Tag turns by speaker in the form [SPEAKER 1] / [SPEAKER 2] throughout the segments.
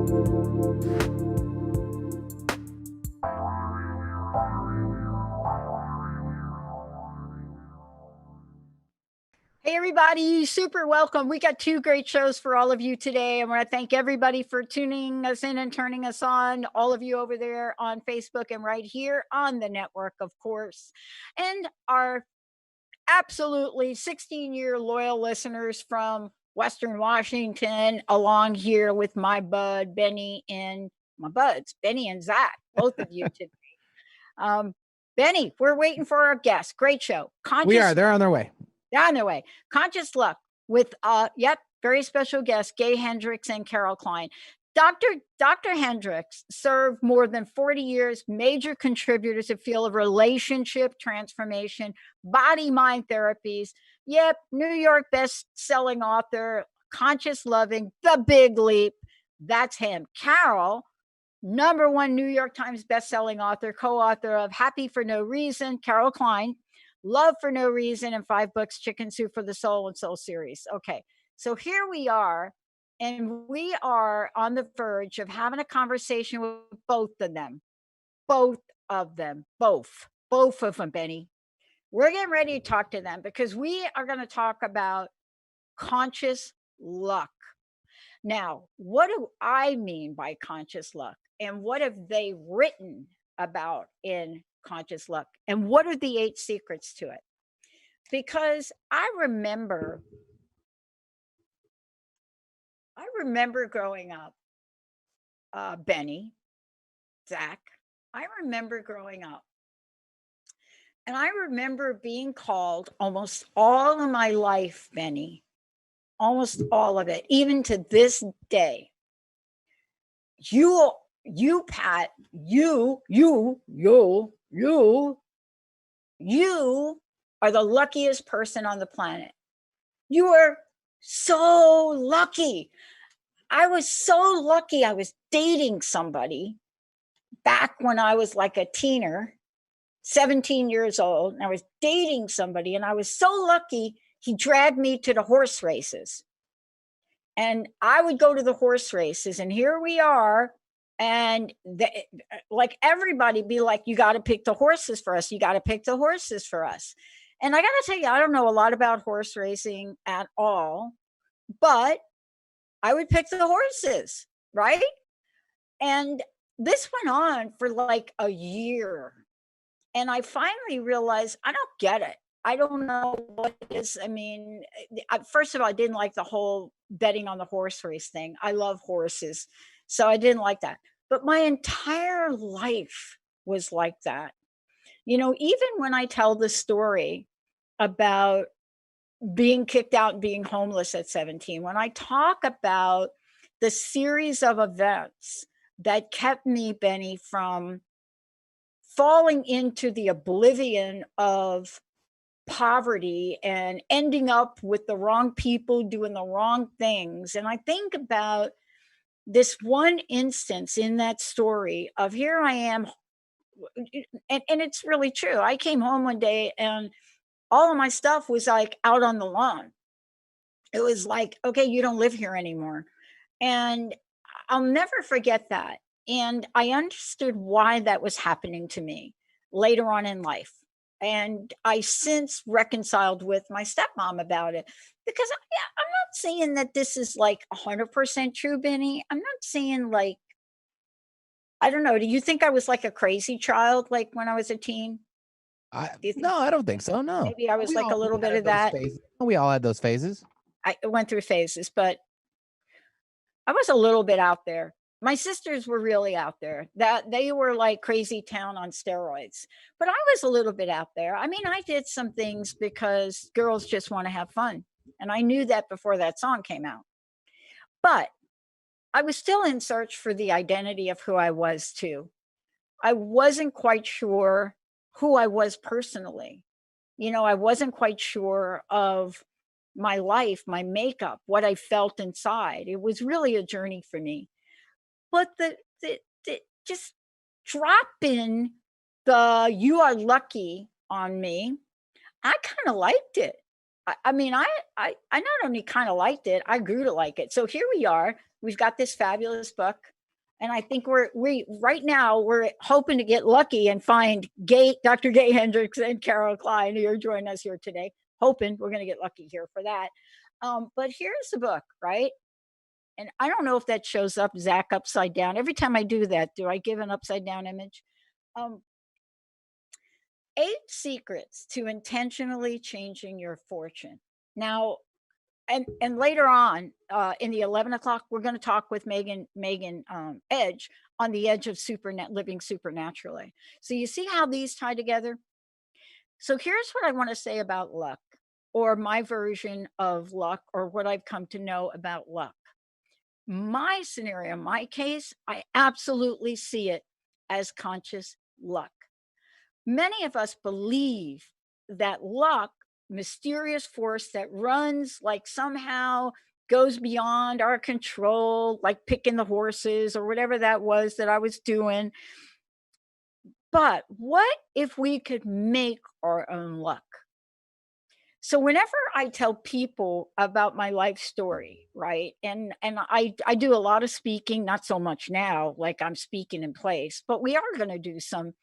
[SPEAKER 1] Hey, everybody, super welcome. We got two great shows for all of you today. I want to thank everybody for tuning us in and turning us on, all of you over there on Facebook and right here on the network, of course, and our absolutely 16-year loyal listeners from Western Washington, along here with my bud, Benny, and my buds, Benny and Zach, both of you today. Um, Benny, we're waiting for our guest. Great show.
[SPEAKER 2] We are. They're on their way.
[SPEAKER 1] On their way. Conscious Luck with very special guests, Gay Hendricks and Carol Klein. Dr. Hendricks served more than 40 years, major contributor to the field of relationship transformation, body-mind therapies. Yep, New York best-selling author, Conscious Loving, The Big Leap. That's him. Carol, #1 New York Times best-selling author, co-author of Happy for No Reason, Carol Klein, Love for No Reason, and 5 books, Chicken Soup for the Soul and Soul series. Okay, so here we are, and we are on the verge of having a conversation with both of them. Both of them, both of them, Benny. We're getting ready to talk to them because we are going to talk about conscious luck. Now, what do I mean by conscious luck? And what have they written about in Conscious Luck? And what are the 8 secrets to it? Because I remember growing up, Benny, Zach, I remember growing up. And I remember being called almost all of my life, Benny, almost all of it, even to this day. You, Pat, you are the luckiest person on the planet. You are so lucky. I was so lucky. I was dating somebody back when I was like a teener, 17 years old, and I was dating somebody, and I was so lucky he dragged me to the horse races. And I would go to the horse races, and here we are. And like everybody be like, you got to pick the horses for us. You got to pick the horses for us. And I got to tell you, I don't know a lot about horse racing at all, but I would pick the horses, right? And this went on for like a year. And I finally realized I don't get it. I don't know what it is. I mean, first of all, I didn't like the whole betting on the horse race thing. I love horses. So I didn't like that. But my entire life was like that. You know, even when I tell the story about being kicked out and being homeless at 17, when I talk about the series of events that kept me, Benny, from falling into the oblivion of poverty and ending up with the wrong people doing the wrong things. And I think about this one instance in that story of here I am, and it's really true. I came home one day and all of my stuff was like out on the lawn. It was like, okay, you don't live here anymore. And I'll never forget that. And I understood why that was happening to me later on in life. And I since reconciled with my stepmom about it because I'm not saying that this is like 100% true, Benny. I'm not saying like, I don't know. Do you think I was like a crazy child, like when I was a teen?
[SPEAKER 2] No, I don't think so. No.
[SPEAKER 1] Maybe I was like a little bit of that.
[SPEAKER 2] We all had those phases.
[SPEAKER 1] I went through phases, but I was a little bit out there. My sisters were really out there. That they were like crazy town on steroids. But I was a little bit out there. I mean, I did some things because girls just want to have fun. And I knew that before that song came out. But I was still in search for the identity of who I was too. I wasn't quite sure who I was personally. You know, I wasn't quite sure of my life, my makeup, what I felt inside. It was really a journey for me. But the just dropping the "you are lucky" on me, I kind of liked it. I mean, I not only kind of liked it, I grew to like it. So here we are. We've got this fabulous book, And I think we right now we're hoping to get lucky and find Dr. Gay Hendricks and Carol Klein who are joining us here today. Hoping we're going to get lucky here for that. But here's the book, right? And I don't know if that shows up, Zach, upside down. Every time I do that, do I give an upside down image? 8 secrets to intentionally changing your fortune. Now, and later on in the 11 o'clock, we're going to talk with Megan Edge on the edge of living supernaturally. So you see how these tie together? So here's what I want to say about luck, or my version of luck, or what I've come to know about luck. My scenario, my case, I absolutely see it as conscious luck. Many of us believe that luck, mysterious force that runs like somehow goes beyond our control, like picking the horses or whatever that was that I was doing. But what if we could make our own luck? So whenever I tell people about my life story, right, and I do a lot of speaking, not so much now, like I'm speaking in place, but we are going to do some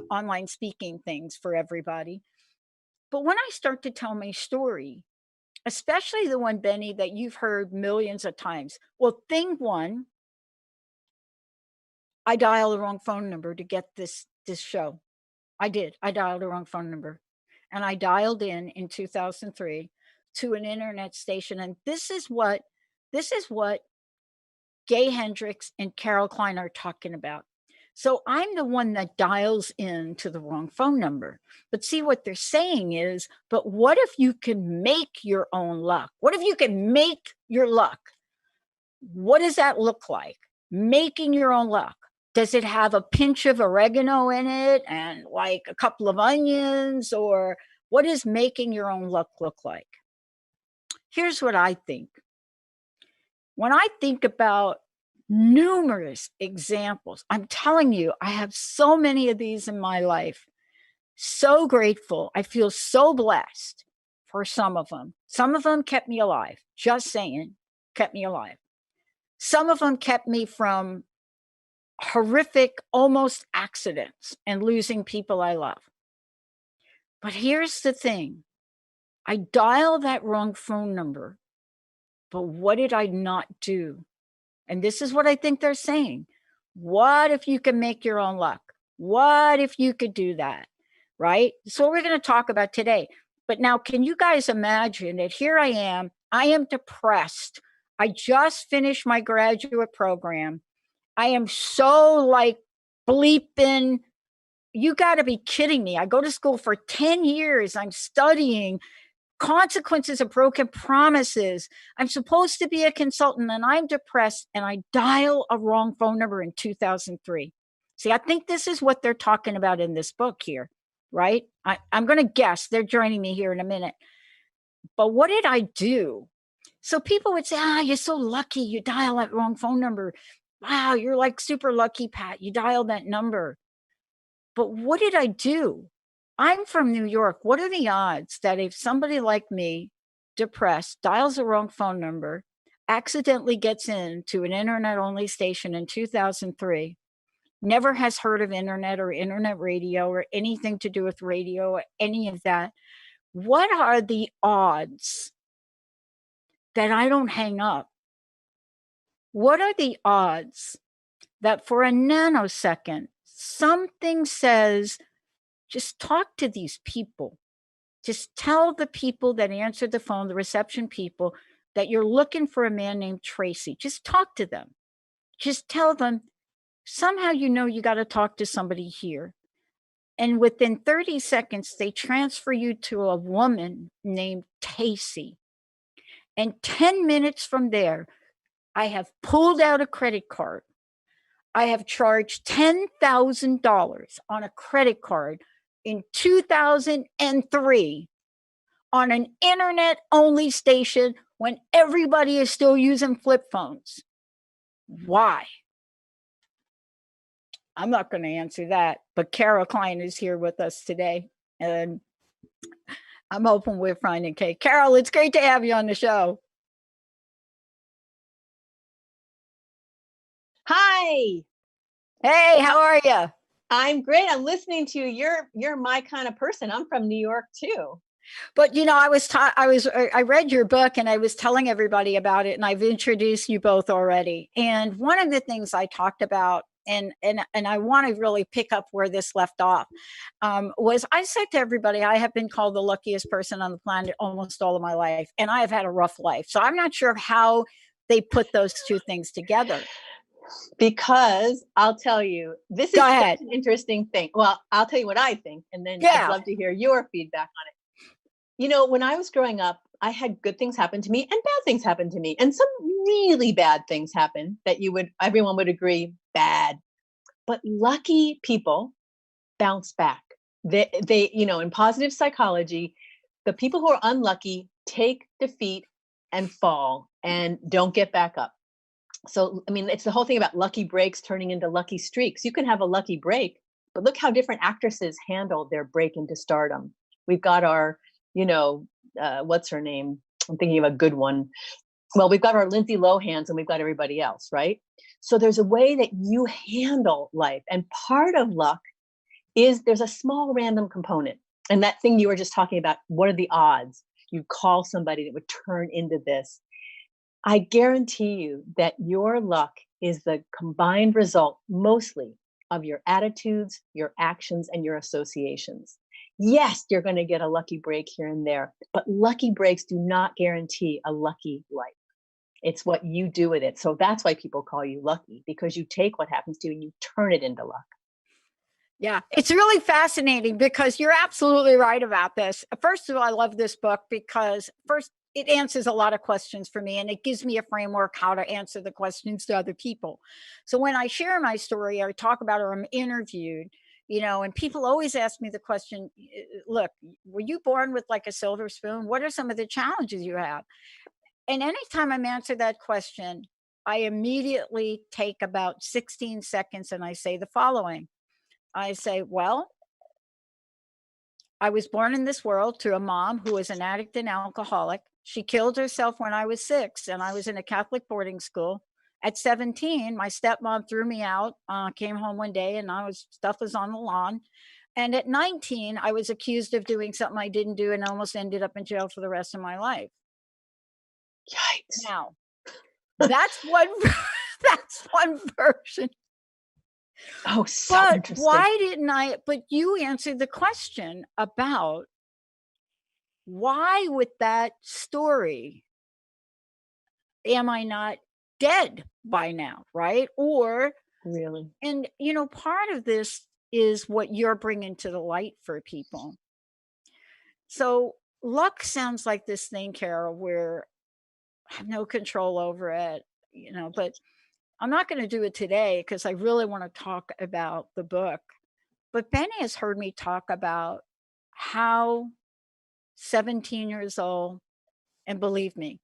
[SPEAKER 1] online speaking things for everybody. But when I start to tell my story, especially the one, Benny, that you've heard millions of times, well, thing one, I dialed the wrong phone number to get this show. I did. I dialed the wrong phone number. And I dialed in 2003 to an internet station. And this is what Gay Hendricks and Carol Klein are talking about. So I'm the one that dials in to the wrong phone number. But see, what they're saying is, but what if you can make your own luck? What if you can make your luck? What does that look like? Making your own luck. Does it have a pinch of oregano in it and like a couple of onions? Or what does making your own luck look like? Here's what I think. When I think about numerous examples, I'm telling you, I have so many of these in my life. So grateful. I feel so blessed for some of them. Some of them kept me alive. Just saying, kept me alive. Some of them kept me from horrific, almost accidents and losing people I love. But here's the thing. I dialed that wrong phone number, but what did I not do? And this is what I think they're saying. What if you can make your own luck? What if you could do that? Right? So we're going to talk about today. But now, can you guys imagine that here I am depressed. I just finished my graduate program. I am so like bleeping. You got to be kidding me. I go to school for 10 years. I'm studying consequences of broken promises. I'm supposed to be a consultant and I'm depressed and I dial a wrong phone number in 2003. See, I think this is what they're talking about in this book here, right? I'm going to guess. They're joining me here in a minute. But what did I do? So people would say, you're so lucky you dial that wrong phone number. Wow, you're like super lucky, Pat. You dialed that number. But what did I do? I'm from New York. What are the odds that if somebody like me, depressed, dials the wrong phone number, accidentally gets into an internet-only station in 2003, never has heard of internet or internet radio or anything to do with radio or any of that, what are the odds that I don't hang up? What are the odds that for a nanosecond, something says, just talk to these people. Just tell the people that answered the phone, the reception people, that you're looking for a man named Tracy. Just talk to them. Just tell them, somehow you know you got to talk to somebody here. And within 30 seconds, they transfer you to a woman named Tacy. And 10 minutes from there, I have pulled out a credit card. I have charged $10,000 on a credit card in 2003 on an internet-only station when everybody is still using flip phones. Why? I'm not going to answer that, but Carol Klein is here with us today, and I'm hoping we're finding Kate. Carol, it's great to have you on the show.
[SPEAKER 3] Hi.
[SPEAKER 1] Hey, how are you?
[SPEAKER 3] I'm great. I'm listening to you. You're my kind of person. I'm from New York too.
[SPEAKER 1] But I read your book and I was telling everybody about it, and I've introduced you both already. And one of the things I talked about, and I want to really pick up where this left off, was I said to everybody, I have been called the luckiest person on the planet almost all of my life, and I have had a rough life. So I'm not sure how they put those two things together.
[SPEAKER 3] Because I'll tell you, this is
[SPEAKER 1] Go ahead.
[SPEAKER 3] such an interesting thing. Well, I'll tell you what I think, and then I'd
[SPEAKER 1] Yeah.
[SPEAKER 3] love to hear your feedback on it. You know, when I was growing up, I had good things happen to me and bad things happen to me. And some really bad things happen that everyone would agree, bad. But lucky people bounce back. They, in positive psychology, the people who are unlucky take defeat and fall and don't get back up. So, I mean, it's the whole thing about lucky breaks turning into lucky streaks. You can have a lucky break, but look how different actresses handled their break into stardom. We've got our, what's her name? I'm thinking of a good one. Well, we've got our Lindsay Lohans and we've got everybody else, right? So there's a way that you handle life. And part of luck is there's a small random component. And that thing you were just talking about, what are the odds? You call somebody that would turn into this. I guarantee you that your luck is the combined result mostly of your attitudes, your actions, and your associations. Yes, you're going to get a lucky break here and there, but lucky breaks do not guarantee a lucky life. It's what you do with it. So that's why people call you lucky, because you take what happens to you and you turn it into luck.
[SPEAKER 1] Yeah, it's really fascinating because you're absolutely right about this. First of all, I love this book because first, it answers a lot of questions for me and it gives me a framework how to answer the questions to other people. So when I share my story or talk about it or I'm interviewed, and people always ask me the question, look, were you born with like a silver spoon? What are some of the challenges you have? And anytime I'm answered that question, I immediately take about 16 seconds and I say the following. I say, well, I was born in this world to a mom who was an addict and alcoholic. She killed herself when I was 6 and I was in a Catholic boarding school. At 17, my stepmom threw me out, came home one day and stuff was on the lawn. And at 19, I was accused of doing something I didn't do and almost ended up in jail for the rest of my life.
[SPEAKER 3] Yikes.
[SPEAKER 1] Now, that's one, that's one version.
[SPEAKER 3] Oh, so interesting.
[SPEAKER 1] Why didn't but you answered the question about why with that story am I not dead by now, right? Or
[SPEAKER 3] really,
[SPEAKER 1] and part of this is what you're bringing to the light for people. So luck sounds like this thing, Carol, where I have no control over it, but I'm not going to do it today because I really want to talk about the book. But Benny has heard me talk about how 17 years old, and believe me,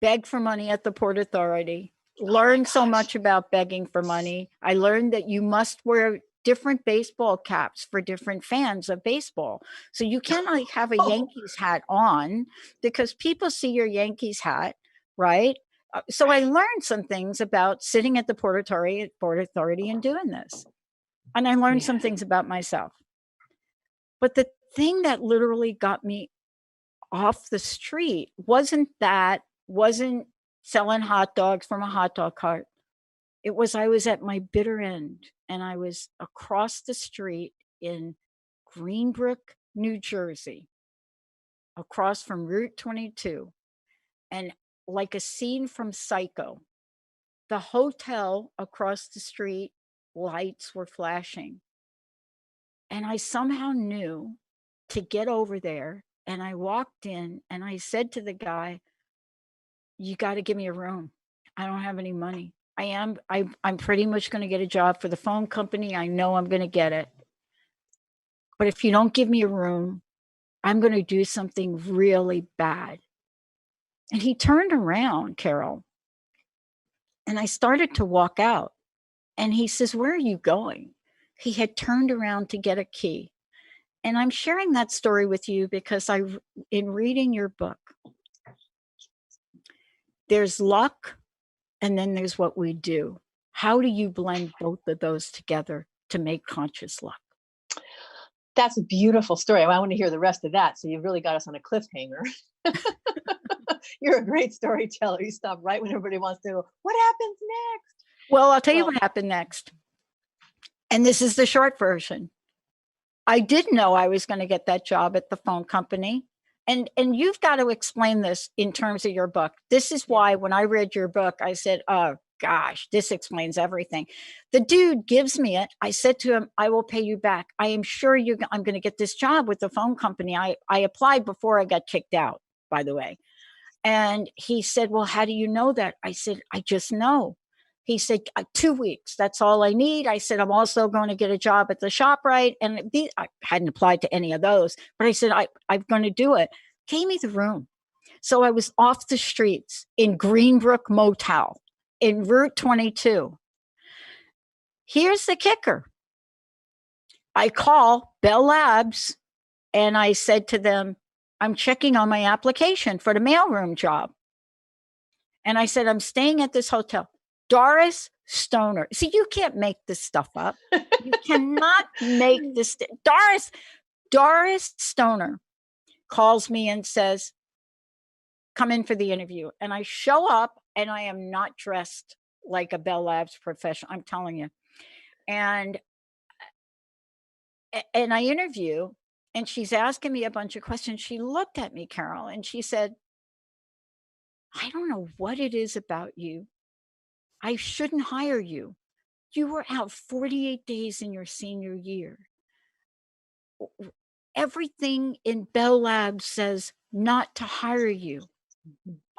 [SPEAKER 1] beg for money at the Port Authority, learned so much about begging for money. I learned that you must wear different baseball caps for different fans of baseball. So you can't like have a Yankees hat on because people see your Yankees hat, right? So I learned some things about sitting at the Port Authority and doing this. And I learned some things about myself. But the thing that literally got me off the street wasn't selling hot dogs from a hot dog cart. It was I was at my bitter end and I was across the street in Greenbrook, New Jersey, across from Route 22. And like a scene from Psycho, the hotel across the street, lights were flashing. And I somehow knew to get over there. And I walked in and I said to the guy, you got to give me a room. I don't have any money. I'm pretty much going to get a job for the phone company. I know I'm going to get it. But if you don't give me a room, I'm going to do something really bad. And he turned around, Carol, and I started to walk out. And he says, where are you going? He had turned around to get a key. And I'm sharing that story with you because in reading your book, there's luck and then there's what we do. How do you blend both of those together to make conscious luck?
[SPEAKER 3] That's a beautiful story. I want to hear the rest of that. So you've really got us on a cliffhanger. You're a great storyteller. You stop right when everybody wants to go, what happens next?
[SPEAKER 1] Well, I'll tell you what happened next. And this is the short version. I did know I was going to get that job at the phone company. And you've got to explain this in terms of your book. This is why when I read your book, I said, oh, gosh, this explains everything. The dude gives me it. I said to him, I will pay you back. I am sure I'm going to get this job with the phone company. I applied before I got kicked out, by the way. And he said, well, how do you know that? I said, I just know. He said, 2 weeks. That's all I need. I said, I'm also going to get a job at the ShopRite. And I hadn't applied to any of those, but I said, I'm going to do it. Gave me the room. So I was off the streets in Greenbrook Motel in Route 22. Here's the kicker. I call Bell Labs and I said to them, I'm checking on my application for the mailroom job. And I said, I'm staying at this hotel. Doris Stoner. See, you can't make this stuff up. You cannot make this. Doris Stoner calls me and says, come in for the interview. And I show up and I am not dressed like a Bell Labs professional. I'm telling you. And I interview and she's asking me a bunch of questions. She looked at me, Carol, and she said, I don't know what it is about you. I shouldn't hire you. You were out 48 days in your senior year. Everything in Bell Labs says not to hire you,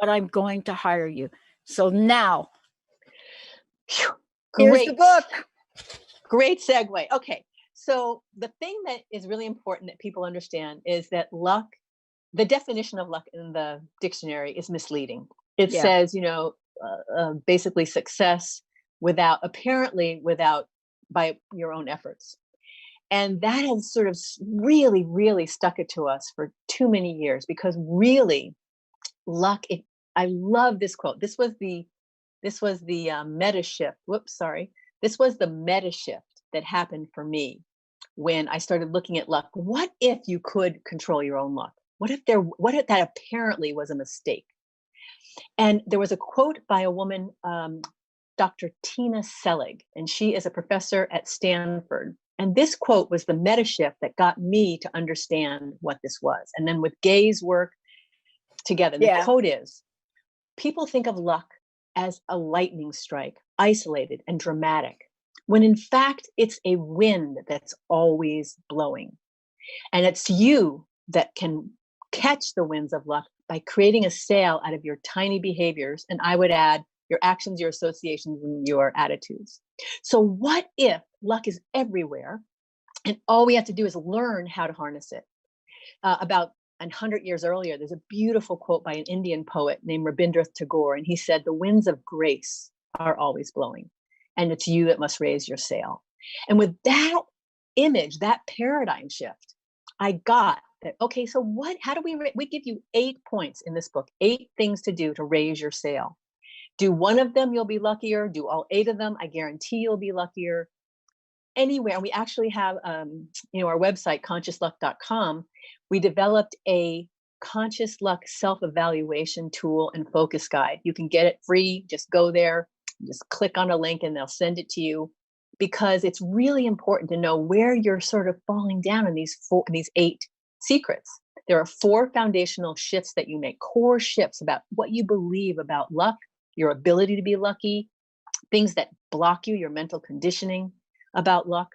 [SPEAKER 1] but I'm going to hire you. So now, here's the book.
[SPEAKER 3] Great segue. Okay. So the thing that is really important that people understand is that luck, the definition of luck in the dictionary is misleading. It says, basically success by your own efforts. And that has sort of really, really stuck it to us for too many years, because really luck, I love this quote. This was the meta shift. This was the meta shift that happened for me when I started looking at luck. What if you could control your own luck? What if that apparently was a mistake? And there was a quote by a woman, Dr. Tina Selig, and she is a professor at Stanford. And this quote was the meta shift that got me to understand what this was. And then with Gay's work together, the quote is, people think of luck as a lightning strike, isolated and dramatic, when in fact it's a wind that's always blowing. And it's you that can catch the winds of luck by creating a sail out of your tiny behaviors. And I would add your actions, your associations, and your attitudes. So what if luck is everywhere and all we have to do is learn how to harness it? About 100 years earlier, there's a beautiful quote by an Indian poet named Rabindranath Tagore, and he said, the winds of grace are always blowing, and it's you that must raise your sail. And with that image, that paradigm shift, I got that, okay, so how do we give you 8 points in this book, 8 things to do to raise your sail. Do one of them, you'll be luckier. Do all 8 of them, I guarantee you'll be luckier. Anywhere, and we actually have, our website, consciousluck.com. We developed a conscious luck self-evaluation tool and focus guide. You can get it free. Just go there, just click on a link, and they'll send it to you, because it's really important to know where you're sort of falling down in these 8 secrets. There are 4 foundational shifts that you make, core shifts about what you believe about luck, your ability to be lucky, things that block you, your mental conditioning about luck.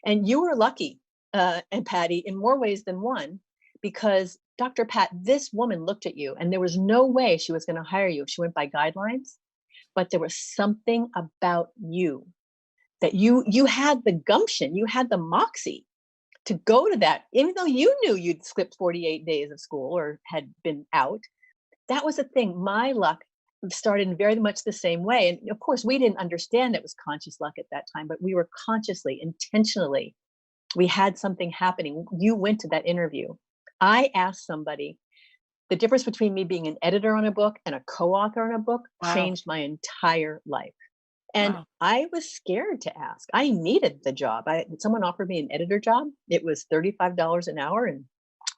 [SPEAKER 3] And you were lucky, and Patty, in more ways than one, because Dr. Pat, this woman looked at you and there was no way she was going to hire you if she went by guidelines, but there was something about you that you had the gumption, you had the moxie to go to that, even though you knew you'd skipped 48 days of school or had been out. That was a thing. My luck started in very much the same way. And of course, we didn't understand it was conscious luck at that time, but we were consciously, intentionally, we had something happening. You went to that interview. I asked somebody, the difference between me being an editor on a book and a co-author on a book
[SPEAKER 1] Wow.
[SPEAKER 3] changed my entire life. And
[SPEAKER 1] Wow.
[SPEAKER 3] I was scared to ask. I needed the job. Someone offered me an editor job. It was $35 an hour in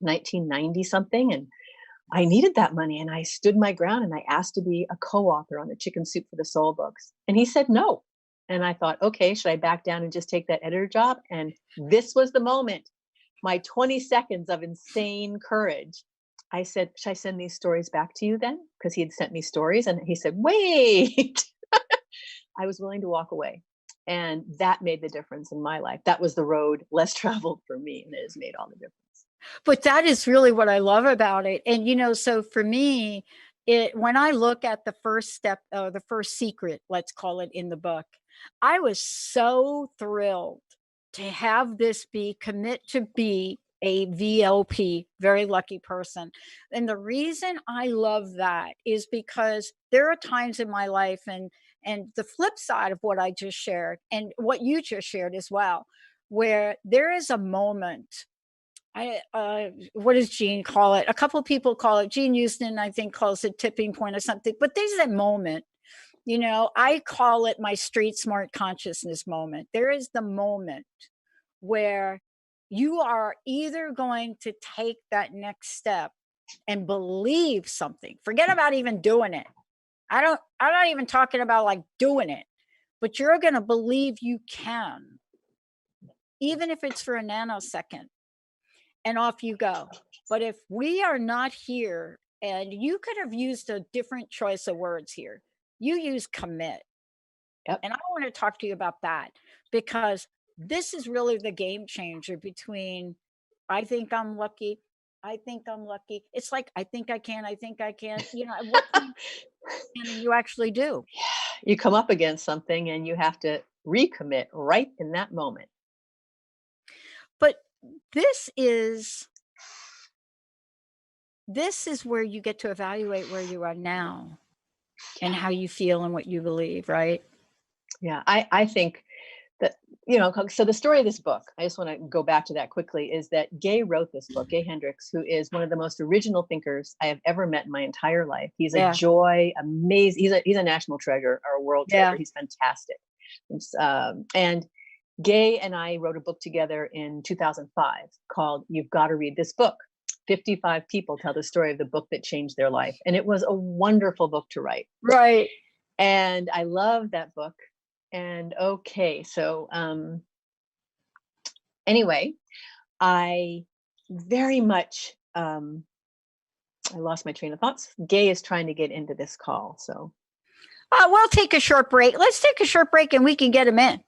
[SPEAKER 3] 1990 something. And I needed that money. And I stood my ground and I asked to be a co-author on the Chicken Soup for the Soul books. And he said no. And I thought, okay, should I back down and just take that editor job? And this was the moment, my 20 seconds of insane courage. I said, should I send these stories back to you then? Because he had sent me stories. And he said, wait. I was willing to walk away. And that made the difference in my life. That was the road less traveled for me. And it has made all the difference.
[SPEAKER 1] But that is really what I love about it. And, you know, so for me, when I look at the first step, the first secret, let's call it, in the book, I was so thrilled to have this commit to be a VLP, very lucky person. And the reason I love that is because there are times in my life, and the flip side of what I just shared and what you just shared as well, where there is a moment. What does Gene call it? A couple of people call it, Gene Houston, I think, calls it tipping point or something, but there's a moment, you know, I call it my street smart consciousness moment. There is the moment where you are either going to take that next step and believe something. Forget about even doing it. I'm not even talking about like doing it, but you're going to believe you can, even if it's for a nanosecond, and off you go. But if we are not here, and you could have used a different choice of words here, you use commit.
[SPEAKER 3] Yep.
[SPEAKER 1] And I want to talk to you about that, because this is really the game changer between I think I'm lucky, I think I'm lucky. It's like, I think I can, you know, what can you actually do?
[SPEAKER 3] You come up against something and you have to recommit right in that moment.
[SPEAKER 1] But this is where you get to evaluate where you are now and how you feel and what you believe, right?
[SPEAKER 3] Yeah, I think that, you know, so the story of this book, I just want to go back to that quickly, is that Gay wrote this book, Gay Hendricks, who is one of the most original thinkers I have ever met in my entire life. He's a joy, amazing. He's a national treasure or a world treasure. He's fantastic. And Gay and I wrote a book together in 2005 called You've Got to Read This Book. 55 people tell the story of the book that changed their life. And it was a wonderful book to write.
[SPEAKER 1] Right.
[SPEAKER 3] And I love that book. And okay, so anyway, I very much, I lost my train of thoughts. Gay is trying to get into this call, so.
[SPEAKER 1] We'll take a short break. Let's take a short break and we can get him in.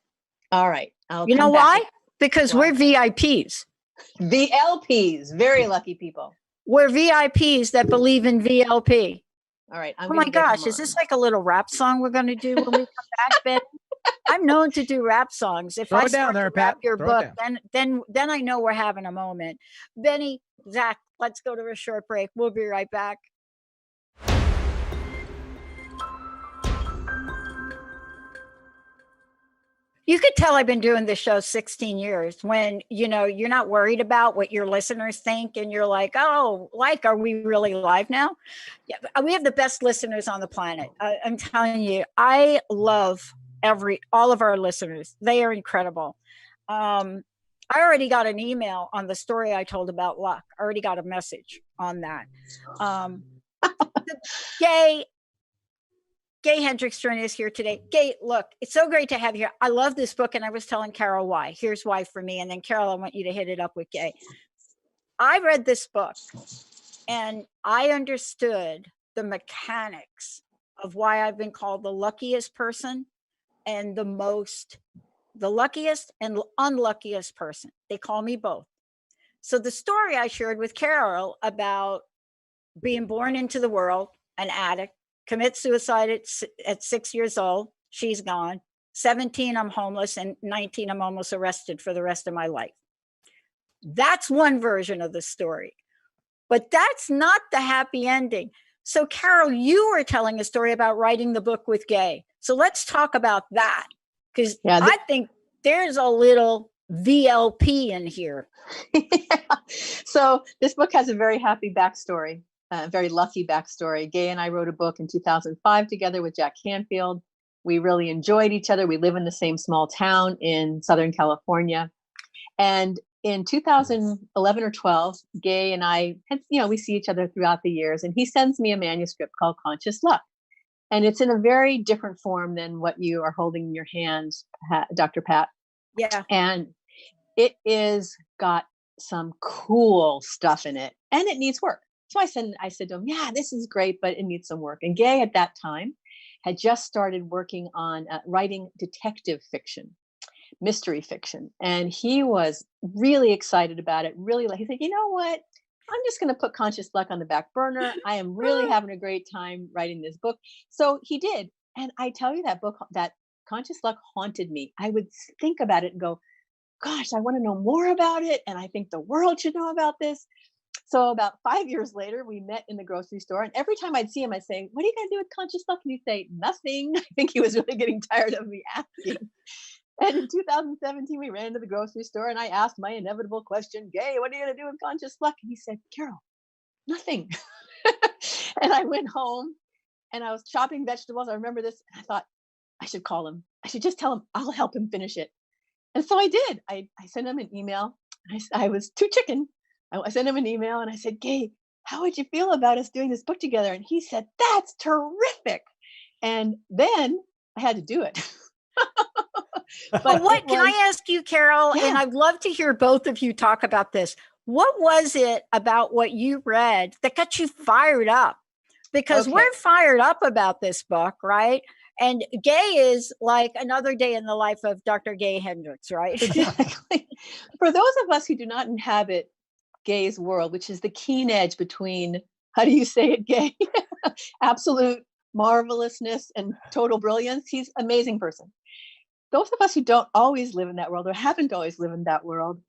[SPEAKER 3] All right.
[SPEAKER 1] You know why? Because we're VIPs.
[SPEAKER 3] VLPs, very lucky people.
[SPEAKER 1] We're VIPs that believe in VLP.
[SPEAKER 3] All right.
[SPEAKER 1] Oh my gosh, is this like a little rap song we're going to do when we come back, Ben? I'm known to do rap songs. If I start to rap your book, then I know we're having a moment. Benny, Zach, let's go to a short break. We'll be right back. You could tell I've been doing this show 16 years when, you know, you're not worried about what your listeners think. And you're like, oh, like, are we really live now? Yeah, we have the best listeners on the planet. I'm telling you, I love all of our listeners. They are incredible. I already got an email on the story I told about luck. I already got a message on that. Gay Hendricks joining us here today. Gay, look, it's so great to have you here. I love this book, and I was telling Carol why. Here's why for me, and then Carol, I want you to hit it up with Gay. I read this book, and I understood the mechanics of why I've been called the luckiest person and the luckiest and unluckiest person. They call me both. So the story I shared with Carol about being born into the world, an addict, commit suicide at 6 years old. She's gone. 17, I'm homeless. And 19, I'm almost arrested for the rest of my life. That's one version of the story. But that's not the happy ending. So, Carol, you were telling a story about writing the book with Gay. So let's talk about that. Because I think there's a little VLP in here.
[SPEAKER 3] So this book has a very happy backstory. very lucky backstory. Gay and I wrote a book in 2005 together with Jack Canfield. We really enjoyed each other. We live in the same small town in Southern California. And in 2011 or 12, Gay and I had, we see each other throughout the years, and he sends me a manuscript called Conscious Luck. And it's in a very different form than what you are holding in your hands, Dr. Pat.
[SPEAKER 1] Yeah.
[SPEAKER 3] And it is got some cool stuff in it, and it needs work. So I said to him, yeah, this is great, but it needs some work. And Gay at that time had just started working on writing detective fiction, mystery fiction. And he was really excited about it. He said, you know what? I'm just going to put Conscious Luck on the back burner. I am really having a great time writing this book. So he did. And I tell you, that book, that Conscious Luck, haunted me. I would think about it and go, gosh, I want to know more about it. And I think the world should know about this. So about 5 years later, we met in the grocery store. And every time I'd see him, I'd say, what are you going to do with Conscious Luck? And he'd say, nothing. I think he was really getting tired of me asking. And in 2017, we ran into the grocery store and I asked my inevitable question, Gay, what are you going to do with Conscious Luck? And he said, Carol, nothing. And I went home and I was chopping vegetables. I remember this. And I thought, I should call him. I should just tell him I'll help him finish it. And so I did. I sent him an email. I was too chicken. I sent him an email and I said, Gay, how would you feel about us doing this book together? And he said, that's terrific. And then I had to do it.
[SPEAKER 1] But what can I ask you, Carol?
[SPEAKER 3] Yeah.
[SPEAKER 1] And I'd love to hear both of you talk about this. What was it about what you read that got you fired up? Because we're fired up about this book, right? And Gay is like another day in the life of Dr. Gay Hendricks, right?
[SPEAKER 3] Exactly. For those of us who do not inhabit Gay's world, which is the keen edge between, how do you say it, Gay? Absolute marvelousness and total brilliance. He's an amazing person. Those of us who don't always live in that world or haven't always lived in that world,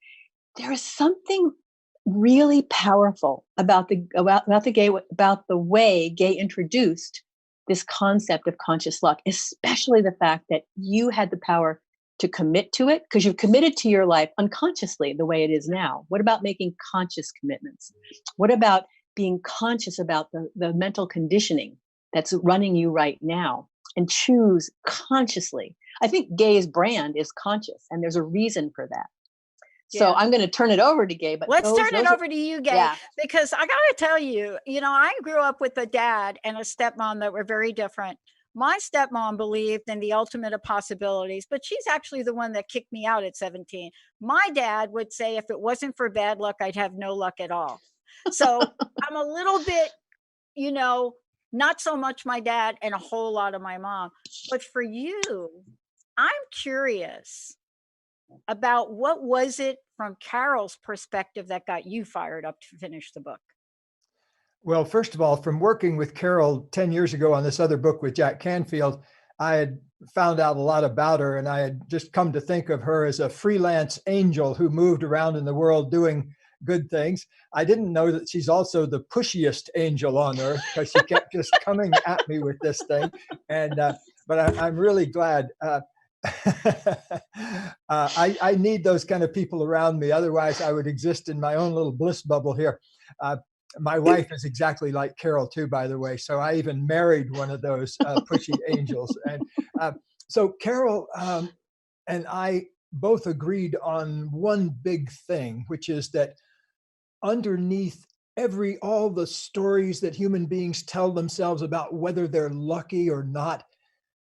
[SPEAKER 3] there is something really powerful about the way Gay introduced this concept of conscious luck, especially the fact that you had the power to commit to it because you've committed to your life unconsciously the way it is now. What about making conscious commitments? What about being conscious about the mental conditioning that's running you right now and choose consciously? I think Gay's brand is conscious, and there's a reason for that. So I'm going to turn it over to Gay. But
[SPEAKER 1] let's turn it over to you, Gay, because I got to tell you, I grew up with a dad and a stepmom that were very different. My stepmom believed in the ultimate of possibilities, but she's actually the one that kicked me out at 17. My dad would say if it wasn't for bad luck, I'd have no luck at all. So I'm a little bit, not so much my dad and a whole lot of my mom. But for you, I'm curious about what was it from Carol's perspective that got you fired up to finish the book?
[SPEAKER 4] Well, first of all, from working with Carol 10 years ago on this other book with Jack Canfield, I had found out a lot about her, and I had just come to think of her as a freelance angel who moved around in the world doing good things. I didn't know that she's also the pushiest angel on earth because she kept just coming at me with this thing. And but I'm really glad. I need those kind of people around me. Otherwise, I would exist in my own little bliss bubble here. My wife is exactly like Carol too, by the way. So I even married one of those pushy angels. And so Carol and I both agreed on one big thing, which is that underneath all the stories that human beings tell themselves about whether they're lucky or not,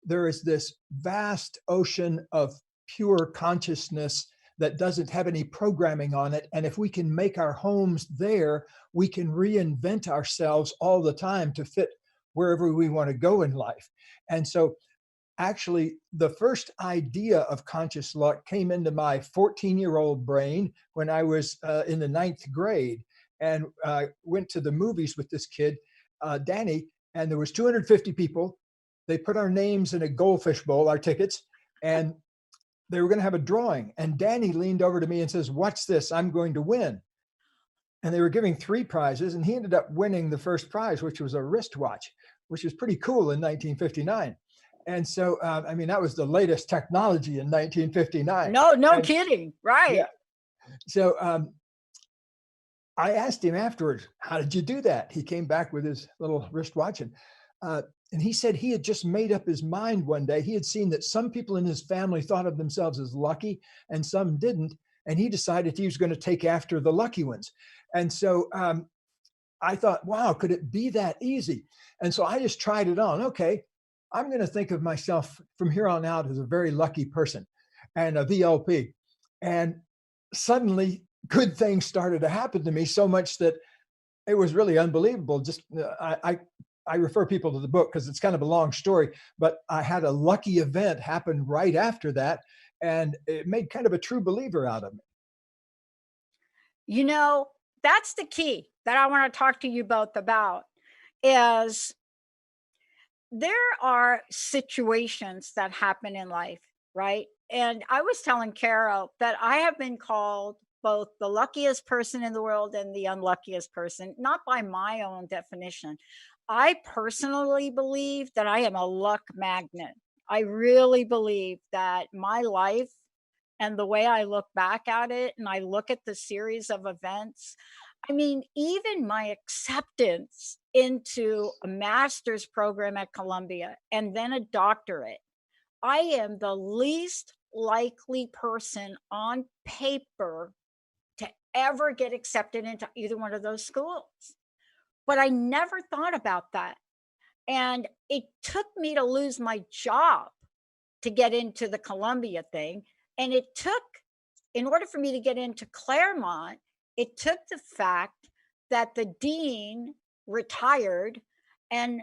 [SPEAKER 4] there is this vast ocean of pure consciousness that doesn't have any programming on it. And if we can make our homes there, we can reinvent ourselves all the time to fit wherever we want to go in life. And so actually, the first idea of conscious luck came into my 14-year-old brain when I was in the 9th grade and went to the movies with this kid, Danny, and there was 250 people. They put our names in a goldfish bowl, our tickets, and they were going to have a drawing. And Danny leaned over to me and says, "Watch this, I'm going to win." And they were giving 3 prizes, and he ended up winning the first prize, which was a wristwatch, which was pretty cool in 1959. And so, that was the latest technology in 1959.
[SPEAKER 1] No kidding. Right.
[SPEAKER 4] Yeah. So I asked him afterwards, how did you do that? He came back with his little wristwatch and he said he had just made up his mind one day. He had seen that some people in his family thought of themselves as lucky and some didn't. And he decided he was going to take after the lucky ones. And so I thought, wow, could it be that easy? And so I just tried it on. Okay, I'm going to think of myself from here on out as a very lucky person and a VLP. And suddenly good things started to happen to me, so much that it was really unbelievable. Just I refer people to the book because it's kind of a long story, but I had a lucky event happen right after that, and it made kind of a true believer out of me.
[SPEAKER 1] You know, that's the key that I want to talk to you both about is there are situations that happen in life, right? And I was telling Carol that I have been called both the luckiest person in the world and the unluckiest person, not by my own definition. I personally believe that I am a luck magnet. I really believe that my life and the way I look back at it and I look at the series of events, I mean, even my acceptance into a master's program at Columbia and then a doctorate, I am the least likely person on paper to ever get accepted into either one of those schools. But I never thought about that. And it took me to lose my job to get into the Columbia thing. And it took, in order for me to get into Claremont, it took the fact that the dean retired and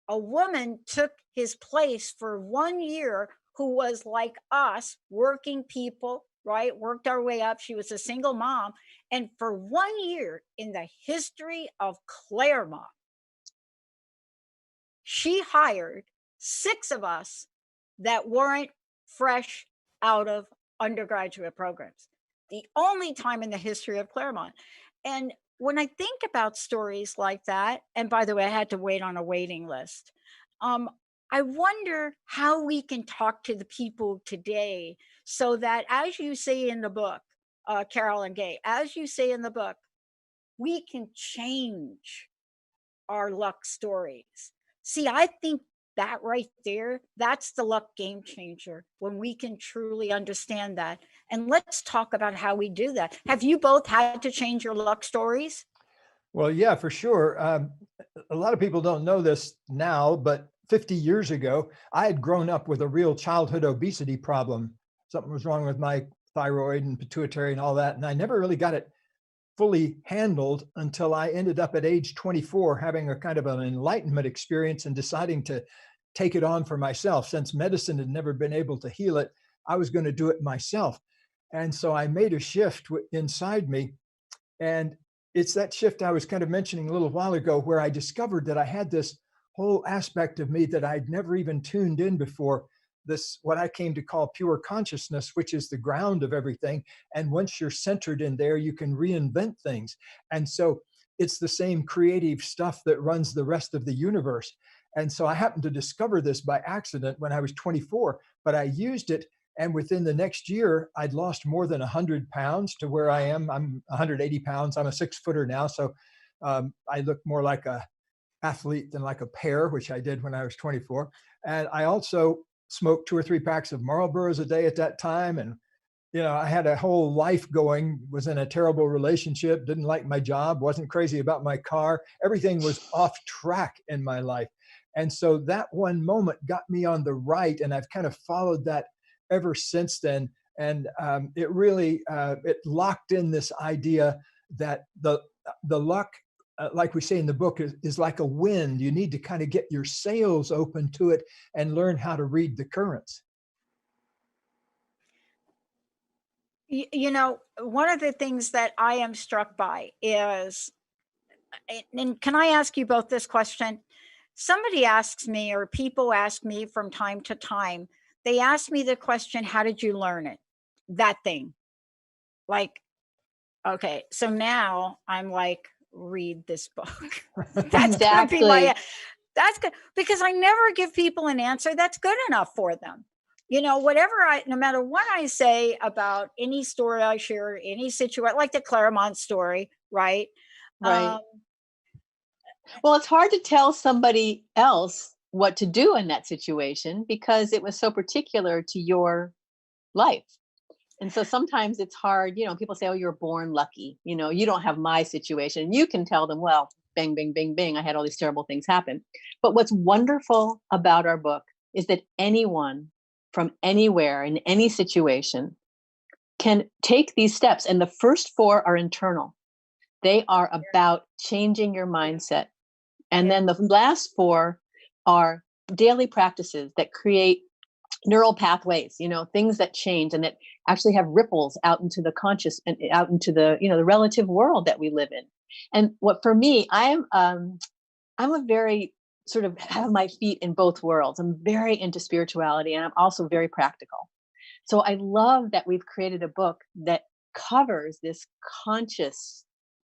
[SPEAKER 1] a woman took his place for 1 year who was like us, working people, right? Worked our way up. She was a single mom. And for 1 year in the history of Claremont, she hired 6 of us that weren't fresh out of undergraduate programs. The only time in the history of Claremont. And when I think about stories like that, and by the way, I had to wait on a waiting list. I wonder how we can talk to the people today so that, as you say in the book, Carol and Gay, as you say in the book, we can change our luck stories. See, I think that right there, that's the luck game changer when we can truly understand that. And let's talk about how we do that. Have you both had to change your luck stories?
[SPEAKER 4] Well, yeah, for sure. A lot of people don't know this now, but 50 years ago, I had grown up with a real childhood obesity problem. Something was wrong with my thyroid and pituitary and all that. And I never really got it fully handled until I ended up at age 24 having a kind of an enlightenment experience and deciding to take it on for myself. Since medicine had never been able to heal it, I was going to do it myself. And so I made a shift inside me. And it's that shift I was kind of mentioning a little while ago, where I discovered that I had this whole aspect of me that I'd never even tuned in before. This, what I came to call pure consciousness, which is the ground of everything. And once you're centered in there, you can reinvent things. And so it's the same creative stuff that runs the rest of the universe. And so I happened to discover this by accident when I was 24, but I used it. And within the next year, I'd lost more than 100 pounds to where I am. I'm 180 pounds. I'm a 6-footer now. So I look more like a athlete than like a pear, which I did when I was 24. And I also smoked 2 or 3 packs of Marlboros a day at that time. And, you know, I had a whole life going, was in a terrible relationship, didn't like my job, wasn't crazy about my car. Everything was off track in my life. And so that one moment got me on the right. And I've kind of followed that ever since then. And it really, it locked in this idea that the luck, like we say in the book, is like a wind. You need to kind of get your sails open to it and learn how to read the currents.
[SPEAKER 1] You know, one of the things that I am struck by is, and can I ask you both this question? Somebody asks me, or people ask me from time to time, they ask me the question, how did you learn it? That thing. Like, okay, so now I'm like, read this book. That's gonna be
[SPEAKER 3] Exactly.
[SPEAKER 1] that's good, because I never give people an answer that's good enough for them. you know, no matter what I say about any story I share, any situation, like the Claremont story, right?
[SPEAKER 3] Right. Well, it's hard to tell somebody else what to do in that situation because it was so particular to your life. And so sometimes it's hard, you know, people say, oh, you're born lucky, you know, you don't have my situation. You can tell them, well, bang, bang, bang, bang, I had all these terrible things happen. But what's wonderful about our book is that anyone from anywhere in any situation can take these steps. And the first 4 are internal. They are about changing your mindset. And then the last 4 are daily practices that create neural pathways, you know, things that change and that actually have ripples out into the conscious and out into the, you know, the relative world that we live in. And what for me, I'm a very sort of have my feet in both worlds. I'm very into spirituality and I'm also very practical. So I love that we've created a book that covers this conscious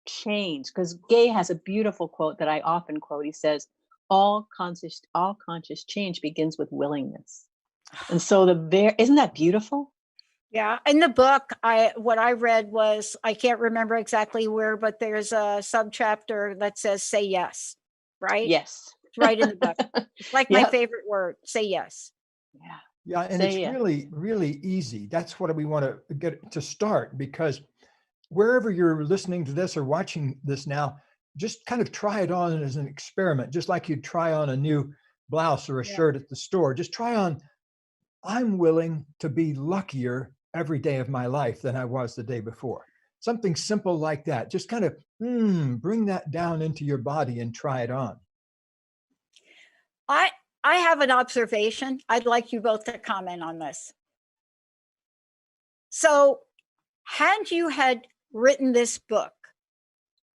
[SPEAKER 3] change, because Gay has a beautiful quote that I often quote. He says, all conscious change begins with willingness. And so isn't that beautiful?
[SPEAKER 1] Yeah. In the book, what I read was, I can't remember exactly where, but there's a subchapter that says say yes, right?
[SPEAKER 3] Yes.
[SPEAKER 1] It's right in the book. It's like my favorite word, say yes.
[SPEAKER 3] Yeah.
[SPEAKER 4] Yeah. And it's really, really easy. That's what we want to get to start, because wherever you're listening to this or watching this now, just kind of try it on as an experiment, just like you'd try on a new blouse or a shirt at the store. Just try on, I'm willing to be luckier every day of my life than I was the day before. Something simple like that. Just kind of bring that down into your body and try it on.
[SPEAKER 1] I have an observation. I'd like you both to comment on this. So, had you had written this book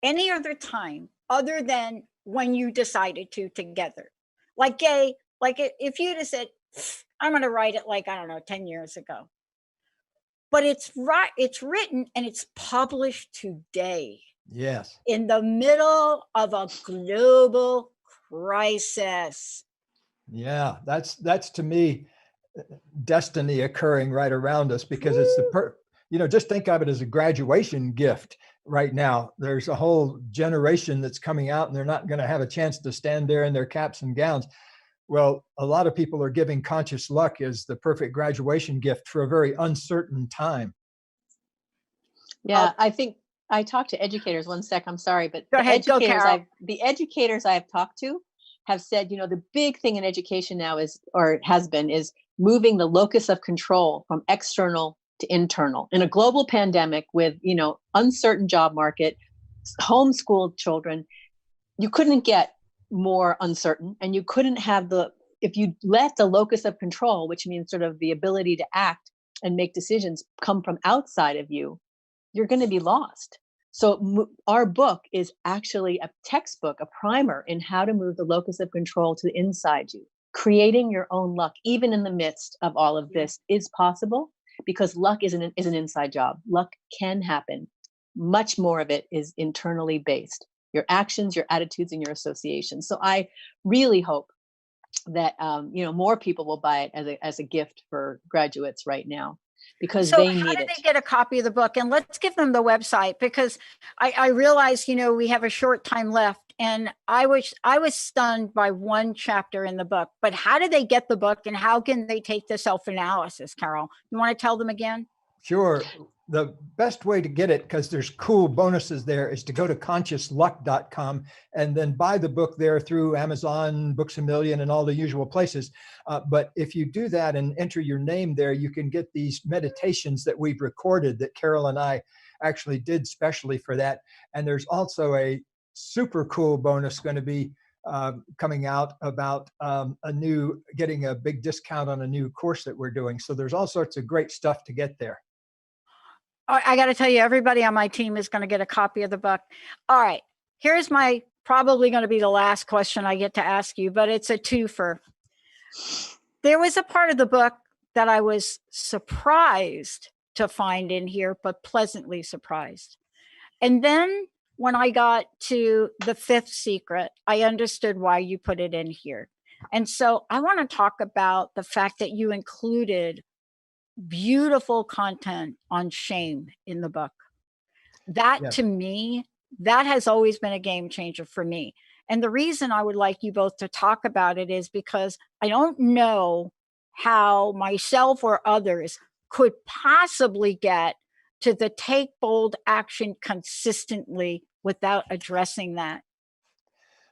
[SPEAKER 1] any other time other than when you decided to together, like Gay, like if you'd have said, I'm going to write it, like, I don't know, 10 years ago, but it's written and it's published today.
[SPEAKER 4] Yes.
[SPEAKER 1] In the middle of a global crisis.
[SPEAKER 4] Yeah, that's to me destiny occurring right around us, because it's just think of it as a graduation gift. Right now, there's a whole generation that's coming out and they're not going to have a chance to stand there in their caps and gowns. Well, a lot of people are giving conscious luck as the perfect graduation gift for a very uncertain time.
[SPEAKER 3] Yeah, I think I talked to educators. One sec, I'm sorry, but
[SPEAKER 1] the
[SPEAKER 3] educators I've talked to have said, you know, the big thing in education now is moving the locus of control from external to internal. In a global pandemic with, you know, uncertain job market, homeschooled children, you couldn't get more uncertain, and you couldn't have if you let the locus of control, which means sort of the ability to act and make decisions, come from outside of you, you're going to be lost. So our book is actually a textbook, a primer in how to move the locus of control to inside you. Creating your own luck, even in the midst of all of this, is possible, because luck is an inside job. Luck can happen. Much more of it is internally based. Your actions, your attitudes, and your associations. So I really hope that more people will buy it as a gift for graduates right now, because they need it. So how do
[SPEAKER 1] they get a copy of the book? And let's give them the website, because I realize, you know, we have a short time left, and I was stunned by one chapter in the book. But how do they get the book, and how can they take the self-analysis, Carol? You want to tell them again?
[SPEAKER 4] Sure. The best way to get it, because there's cool bonuses there, is to go to consciousluck.com and then buy the book there through Amazon, Books A Million, and all the usual places. But if you do that and enter your name there, you can get these meditations that we've recorded that Carol and I actually did specially for that. And there's also a super cool bonus going to be coming out about getting a big discount on a new course that we're doing. So there's all sorts of great stuff to get there.
[SPEAKER 1] I got to tell you, everybody on my team is going to get a copy of the book. All right. Here's probably going to be the last question I get to ask you, but it's a twofer. There was a part of the book that I was surprised to find in here, but pleasantly surprised. And then when I got to the 5th secret, I understood why you put it in here. And so I want to talk about the fact that you included beautiful content on shame in the book. That
[SPEAKER 4] Yes.
[SPEAKER 1] to me, that has always been a game changer for me. And the reason I would like you both to talk about it is because I don't know how myself or others could possibly get to the take bold action consistently without addressing that.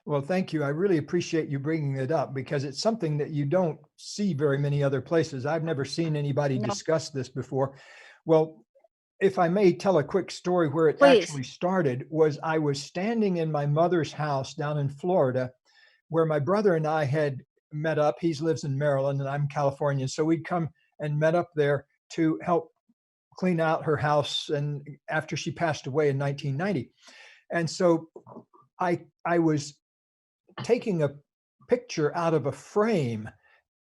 [SPEAKER 4] Well, thank you. I really appreciate you bringing it up because it's something that you don't see very many other places. I've never seen anybody
[SPEAKER 1] No.
[SPEAKER 4] discuss this before. Well, if I may tell a quick story where it
[SPEAKER 1] Please.
[SPEAKER 4] actually started, was I was standing in my mother's house down in Florida where my brother and I had met up. He lives in Maryland and I'm Californian. So we'd come and met up there to help clean out her house and after she passed away in 1990. And so I was taking a picture out of a frame,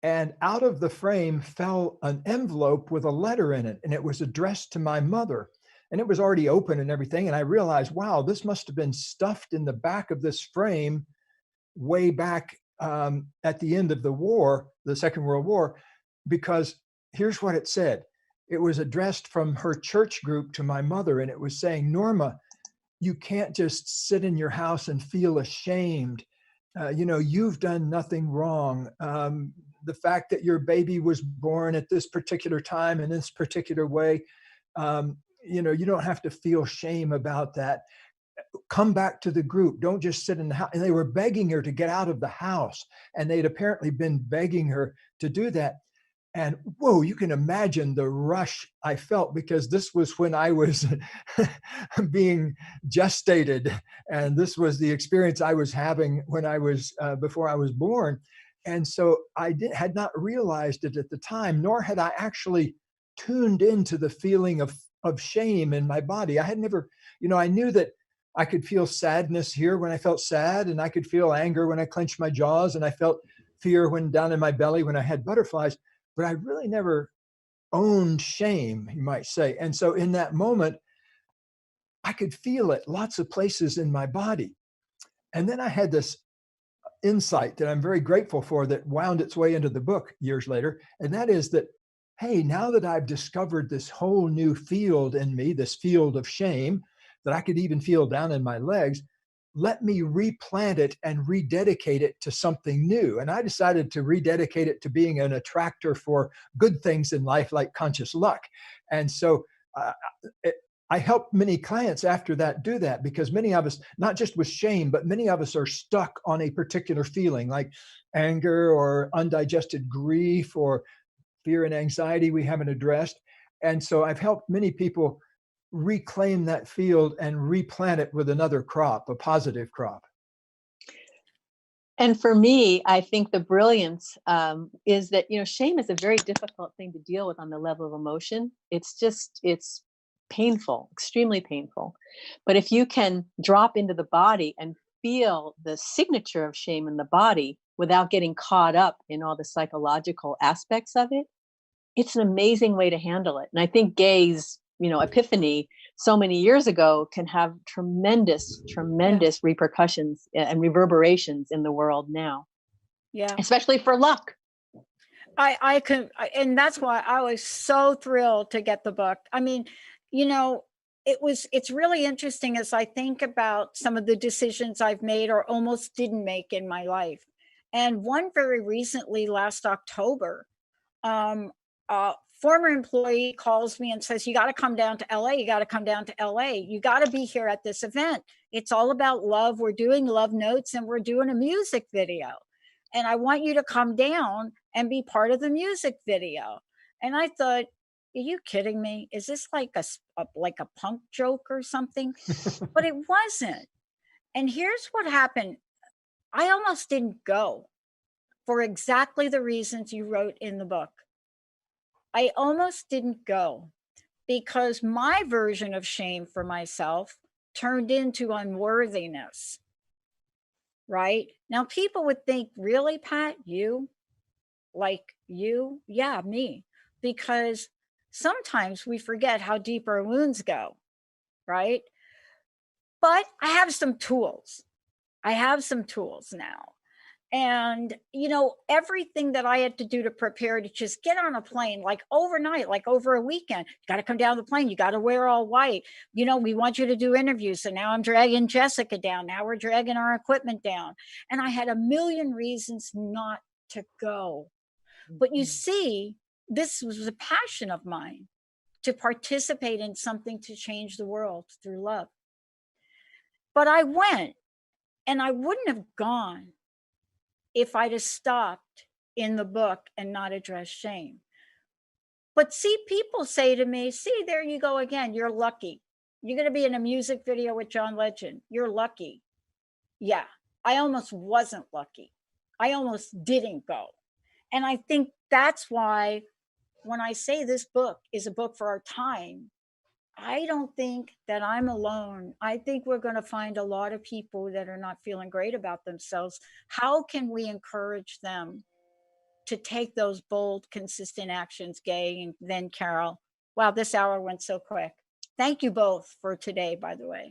[SPEAKER 4] and out of the frame fell an envelope with a letter in it, and it was addressed to my mother, and it was already open and everything. And I realized, wow, this must have been stuffed in the back of this frame way back at the end of the war, the Second World War, because here's what it said. It was addressed from her church group to my mother, and it was saying, Norma, you can't just sit in your house and feel ashamed. You've done nothing wrong. The fact that your baby was born at this particular time in this particular way, you don't have to feel shame about that. Come back to the group. Don't just sit in the house. And they were begging her to get out of the house. And they'd apparently been begging her to do that. And whoa, you can imagine the rush I felt because this was when I was being gestated. And this was the experience I was having when I was, before I was born. And so had not realized it at the time, nor had I actually tuned into the feeling of shame in my body. I had never, I knew that I could feel sadness here when I felt sad, and I could feel anger when I clenched my jaws, and I felt fear when down in my belly when I had butterflies. But I really never owned shame, you might say. And so in that moment, I could feel it lots of places in my body. And then I had this insight that I'm very grateful for that wound its way into the book years later. And that is that, hey, now that I've discovered this whole new field in me, this field of shame that I could even feel down in my legs, let me replant it and rededicate it to something new. And I decided to rededicate it to being an attractor for good things in life, like conscious luck. And so I helped many clients after that do that, because many of us, not just with shame, but many of us are stuck on a particular feeling like anger or undigested grief or fear and anxiety we haven't addressed. And so I've helped many people reclaim that field and replant it with another crop, a positive crop.
[SPEAKER 3] And for me, I think the brilliance is that, shame is a very difficult thing to deal with on the level of emotion. It's painful, extremely painful. But if you can drop into the body and feel the signature of shame in the body without getting caught up in all the psychological aspects of it, it's an amazing way to handle it. And I think Gay's, epiphany so many years ago can have tremendous repercussions and reverberations in the world now.
[SPEAKER 1] Yeah.
[SPEAKER 3] Especially for luck.
[SPEAKER 1] And that's why I was so thrilled to get the book. I mean, it's really interesting as I think about some of the decisions I've made or almost didn't make in my life. And one very recently, last October, former employee calls me and says, you got to come down to LA. You got to come down to LA. You got to be here at this event. It's all about love. We're doing love notes and we're doing a music video. And I want you to come down and be part of the music video. And I thought, are you kidding me? Is this like a punk joke or something? But it wasn't. And here's what happened. I almost didn't go for exactly the reasons you wrote in the book. I almost didn't go because my version of shame for myself turned into unworthiness. Right? Now, people would think, really, Pat, you? Like you? Yeah, me. Because sometimes we forget how deep our wounds go, right? But I have some tools. I have some tools now. And, you know, everything that I had to do to prepare to just get on a plane, like overnight, like over a weekend, you got to come down the plane. You got to wear all white. You know, we want you to do interviews. So now I'm dragging Jessica down. Now we're dragging our equipment down. And I had a million reasons not to go. But you see, this was a passion of mine, to participate in something to change the world through love. But I went, and I wouldn't have gone if I'd have stopped in the book and not addressed shame. But see, people say to me, see, there you go again. You're lucky. You're going to be in a music video with John Legend. You're lucky. Yeah, I almost wasn't lucky. I almost didn't go. And I think that's why when I say this book is a book for our time, I don't think that I'm alone. I think we're going to find a lot of people that are not feeling great about themselves. How can we encourage them to take those bold, consistent actions, Gay and then Carol? Wow, this hour went so quick. Thank you both for today, by the way.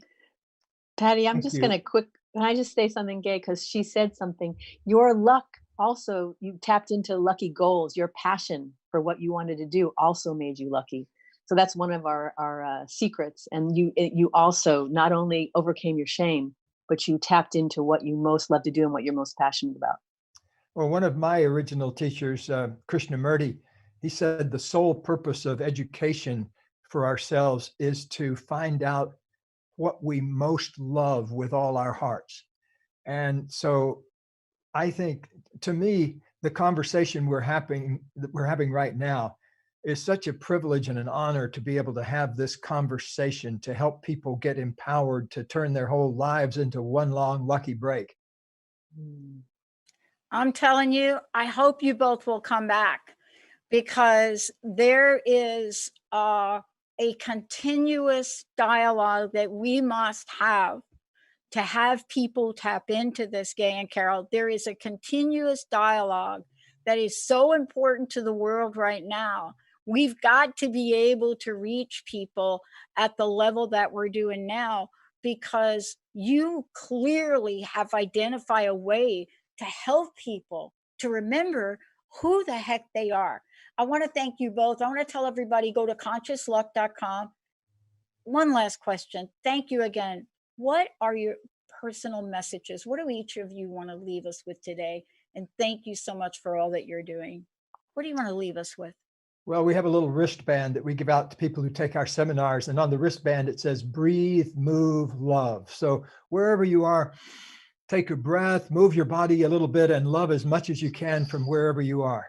[SPEAKER 3] Patty, I'm just going to can I just say something, Gay? Because she said something. Your luck also, you tapped into lucky goals. Your passion for what you wanted to do also made you lucky. So that's one of our secrets. And you also not only overcame your shame, but you tapped into what you most love to do and what you're most passionate about.
[SPEAKER 4] Well, one of my original teachers, Krishnamurti, he said the sole purpose of education for ourselves is to find out what we most love with all our hearts. And so I think, to me, the conversation we're having right now is such a privilege and an honor to be able to have this conversation to help people get empowered to turn their whole lives into one long lucky break.
[SPEAKER 1] I'm telling you, I hope you both will come back, because there is a continuous dialogue that we must have to have people tap into this, Gay and Carol. There is a continuous dialogue that is so important to the world right now. We've got to be able to reach people at the level that we're doing now, because you clearly have identified a way to help people to remember who the heck they are. I want to thank you both. I want to tell everybody, go to consciousluck.com. One last question. Thank you again. What are your personal messages? What do each of you want to leave us with today? And thank you so much for all that you're doing. What do you want to leave us with?
[SPEAKER 4] Well, we have a little wristband that we give out to people who take our seminars. And on the wristband, it says, breathe, move, love. So wherever you are, take a breath, move your body a little bit, and love as much as you can from wherever you are.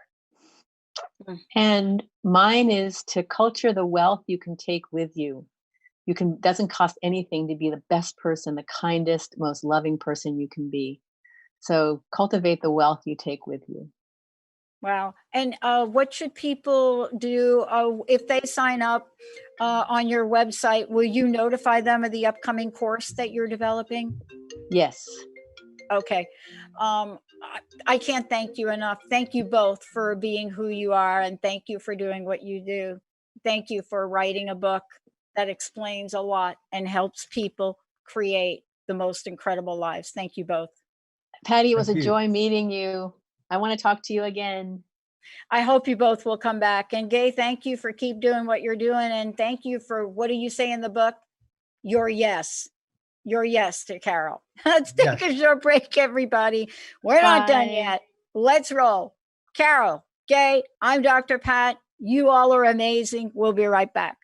[SPEAKER 3] And mine is to culture the wealth you can take with you. Doesn't cost anything to be the best person, the kindest, most loving person you can be. So cultivate the wealth you take with you.
[SPEAKER 1] Wow. And what should people do if they sign up on your website? Will you notify them of the upcoming course that you're developing?
[SPEAKER 3] Yes.
[SPEAKER 1] Okay. I can't thank you enough. Thank you both for being who you are, and thank you for doing what you do. Thank you for writing a book that explains a lot and helps people create the most incredible lives. Thank you both.
[SPEAKER 3] Patty, it was a joy meeting you. I want to talk to you again.
[SPEAKER 1] I hope you both will come back. And Gay, thank you for keep doing what you're doing. And thank you for, what do you say in the book? Your yes to Carol. Let's take a short break, everybody. We're not done yet. Let's roll. Carol, Gay, I'm Dr. Pat. You all are amazing. We'll be right back.